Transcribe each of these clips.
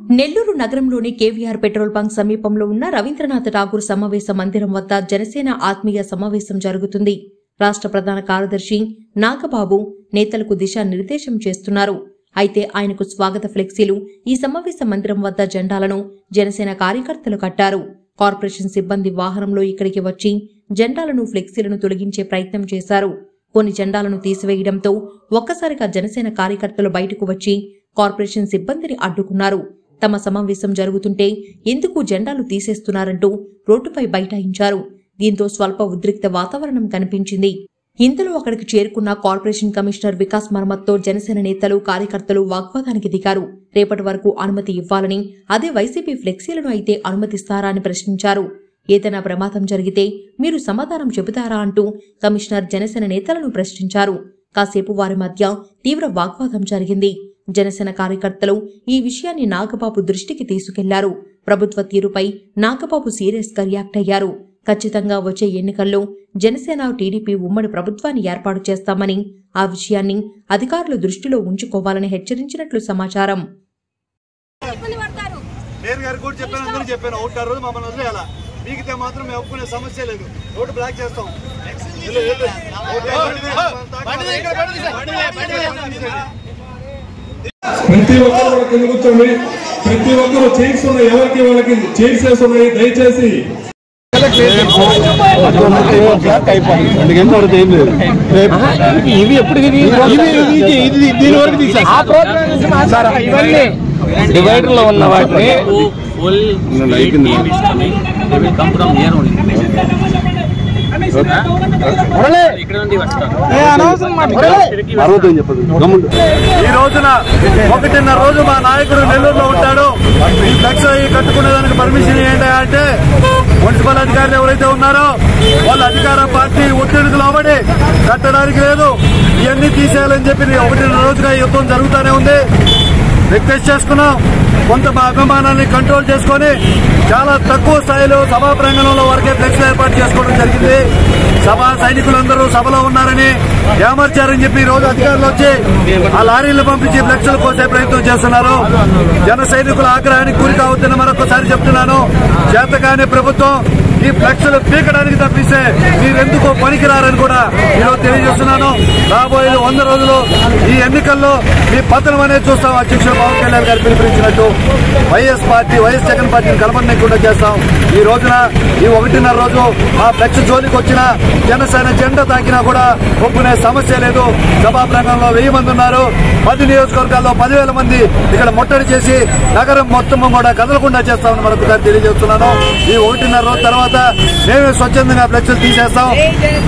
నెల్లూరు నగరంలోని KVR petrol bunk సమీపంలో ఉన్న రవీంద్రనాథ్ ఠాగూర్ సమావేశ మందిరం వద్ద జనసేన ఆత్మీయ సమావేశం జరుగుతుంది. రాష్ట్ర ప్రధాన కార్యదర్శి నాగబాబు నేతలకు దిశానిర్దేశం చేస్తున్నారు. అయితే ఆయనకు స్వాగత ఫ్లెక్సీలు ఈ సమావేశ మందిరం వద్ద జెండాలను జనసేన కార్యకర్తలు కట్టారు. కార్పొరేషన్ సిబ్బంది వాహనంలో ఇక్కడికి వచ్చి జెండాలను ఫ్లెక్సీలను తొలగించే ప్రయత్నం చేశారు. కొన్ని జెండాలను తీసివేయడంతో ఒక్కసారిగా జనసేన కార్యకర్తలు బయటకు వచ్చి కార్పొరేషన్ సిబ్బందిని అడ్డుకున్నారు. తమ సమావేశం జరుగుతుంటే ఎందుకు జెండాలు తీసేస్తున్నారంటూ రోడ్డుపై బైఠాయించారు. దీంతో స్వల్ప ఉద్రిక్త వాతావరణం కనిపించింది. ఇంతలో అక్కడికి చేరుకున్న కార్పొరేషన్ కమిషనర్ వికాస్ మర్మత్తో జనసేన నేతలు కార్యకర్తలు వాగ్వాదానికి దిగారు. రేపటి వరకు అనుమతి ఇవ్వాలని, అదే వైసీపీ ఫ్లెక్సీలను అయితే అనుమతిస్తారా అని ప్రశ్నించారు. ఏదైనా ప్రమాదం జరిగితే మీరు సమాధానం చెబుతారా అంటూ కమిషనర్ జనసేన నేతలను ప్రశ్నించారు. కాసేపు వారి మధ్య తీవ్ర వాగ్వాదం జరిగింది. జనసేన కార్యకర్తలు ఈ విషయాన్ని నాగబాబు దృష్టికి తీసుకెళ్లారు. ప్రభుత్వ తీరుపై నాగబాబు సీరియస్ గా రియాక్ట్ అయ్యారు. ఖచ్చితంగా వచ్చే ఎన్నికల్లో జనసేన టీడీపీ ఉమ్మడి ప్రభుత్వాన్ని ఏర్పాటు చేస్తామని, ఆ విషయాన్ని అధికారులు దృష్టిలో ఉంచుకోవాలని హెచ్చరించినట్లు సమాచారం. ప్రతి ఒక్కరు కూడా కింద కూర్చోండి. ప్రతి ఒక్కరు చైర్స్ ఉన్నాయి, ఎవరికి వాళ్ళకి చైర్స్ వేస్తున్నాయి. దయచేసి ఇవి ఎప్పుడు దీని వరకు డివైడర్ లో ఉన్న వాటిని ఈ రోజున 1.5 రోజు మా నాయకుడు నెల్లూరులో ఉంటాడు. ఈ ఫ్లెక్స్ కట్టుకునేదానికి పర్మిషన్ ఏంటి అంటే మున్సిపల్ అధికారులు ఎవరైతే ఉన్నారో వాళ్ళ అధికార పార్టీ ఒత్తిడికి లోబడి కట్టడానికి లేదు. ఇవన్నీ తీసేయాలని చెప్పి 1.5 రోజుగా యుద్ధం జరుగుతూనే ఉంది. రిక్వెస్ట్ చేసుకున్నాం. కొంత మా అభిమానాన్ని కంట్రోల్ చేసుకుని చాలా తక్కువ స్థాయిలో సభా ప్రాంగణంలో వరకే ఫ్లెక్స్ ఏర్పాటు చేసుకోవడం జరిగింది. సభా సైనికులందరూ సభలో ఉన్నారని ఏమర్చారని చెప్పి ఈ రోజు అధికారులు వచ్చి ఆ లారీలు పంపించి ఫ్లెక్స్లు కోసే ప్రయత్నం చేస్తున్నారు. జన సైనికుల ఆగ్రహానికి గురి కావద్దని మరొకసారి చెప్తున్నాను. చేతగానే ప్రభుత్వం ఈ ఫ్లెక్స్లు పీకడానికి తప్పిస్తే మీరెందుకో పనికిరారని కూడా ఈరోజు తెలియజేస్తున్నాను. రాబోయే 100 రోజులు ఈ ఎన్నికల్లో మీ పతనం అనేది చూస్తాం. అధ్యక్షుడు పవన్ కళ్యాణ్ గారు పిలుపునిచ్చినట్టు వైఎస్ జగన్ పార్టీని కలపనీయకుండా చేస్తాం. ఈ రోజున ఈ 1.5 రోజు ఆ ఫ్లెక్స్ జోలికి వచ్చిన జనసేన జెండా తాకినా కూడా ఒప్పుకునే సమస్య లేదు. సభా ప్రాంగణంలో 1000 మంది ఉన్నారు. 10 నియోజకవర్గాల్లో 10,000 మంది ఇక్కడ ముట్టడి చేసి నగరం మొత్తం కూడా కదలకుండా చేస్తామని మరొకసారి తెలియజేస్తున్నాను. ఈ 1.5 రోజు తర్వాత మేమే స్వచ్ఛందంగా ఫ్లెక్స్లు తీసేస్తాం.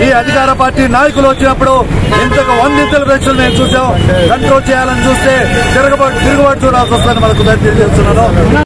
ఈ అధికార పార్టీ నాయకులు వచ్చినప్పుడు ఇంతకు 100 ఫ్లెక్స్లు మేము చూసాం. కంట్రోల్ చేయాలని చూస్తే తిరుగుబాటు చూడాల్సి వస్తుందని మరొకసారి తెలియజేస్తున్నాను.